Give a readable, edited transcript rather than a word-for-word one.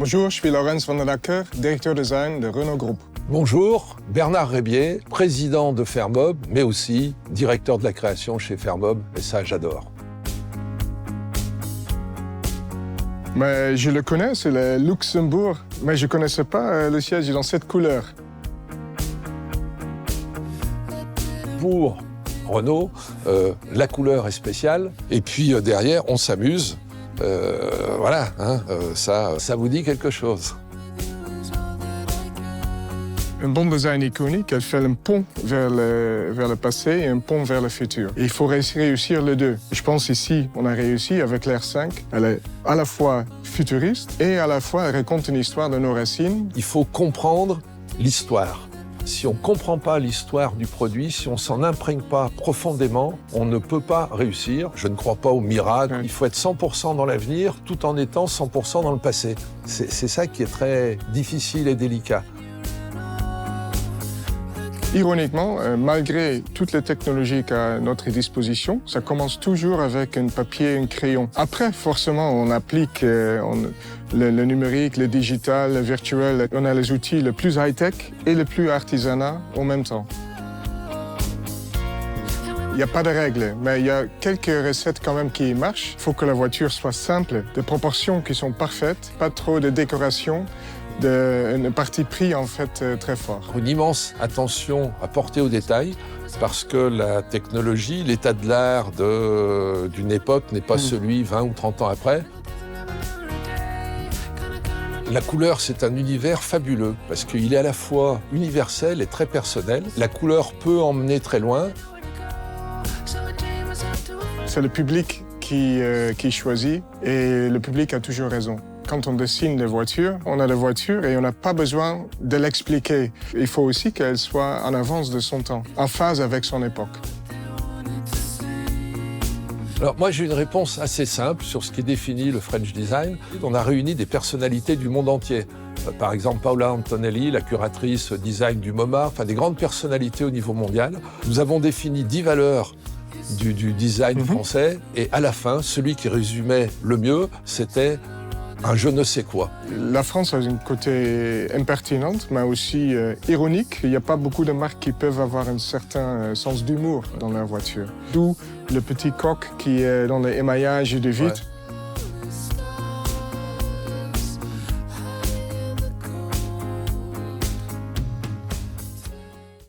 Bonjour, je suis Laurens van der Acker, directeur design de Renault Group. Bonjour, Bernard Rébier, président de Fermob, mais aussi directeur de la création chez Fermob, et ça j'adore. Mais je le connais, c'est le Luxembourg, mais je ne connaissais pas le siège dans cette couleur. Pour Renault, la couleur est spéciale, et puis derrière on s'amuse. Voilà, hein, ça vous dit quelque chose. Un bon design iconique, elle fait un pont vers le passé et un pont vers le futur. Et il faut réussir les deux. Je pense ici, on a réussi avec l'R5. Elle est à la fois futuriste et à la fois elle raconte une histoire de nos racines. Il faut comprendre l'histoire. Si on ne comprend pas l'histoire du produit, si on ne s'en imprègne pas profondément, on ne peut pas réussir. Je ne crois pas au miracle. Il faut être 100% dans l'avenir tout en étant 100% dans le passé. C'est ça qui est très difficile et délicat. Ironiquement, malgré toutes les technologies qu'à notre disposition, ça commence toujours avec un papier et un crayon. Après, forcément, on applique le numérique, le digital, le virtuel. On a les outils les plus high-tech et les plus artisanat en même temps. Il n'y a pas de règles, mais il y a quelques recettes quand même qui marchent. Il faut que la voiture soit simple, des proportions qui sont parfaites, pas trop de décoration. Un parti pris en fait très fort. Une immense attention à porter aux détails parce que la technologie, l'état de l'art d'une époque n'est pas celui 20 ou 30 ans après. La couleur, c'est un univers fabuleux parce qu'il est à la fois universel et très personnel. La couleur peut emmener très loin. C'est le public qui choisit et le public a toujours raison. Quand on dessine les voitures, on a les voitures et on n'a pas besoin de l'expliquer. Il faut aussi qu'elle soit en avance de son temps, en phase avec son époque. Alors moi j'ai une réponse assez simple sur ce qui définit le French Design. On a réuni des personnalités du monde entier. Par exemple Paola Antonelli, la curatrice design du MoMA, enfin des grandes personnalités au niveau mondial. Nous avons défini 10 valeurs du design français et à la fin, celui qui résumait le mieux, c'était un je ne sais quoi. La France a un côté impertinente, mais aussi ironique. Il n'y a pas beaucoup de marques qui peuvent avoir un certain sens d'humour dans leur voiture. D'où le petit coq qui est dans les émaillages de vitre.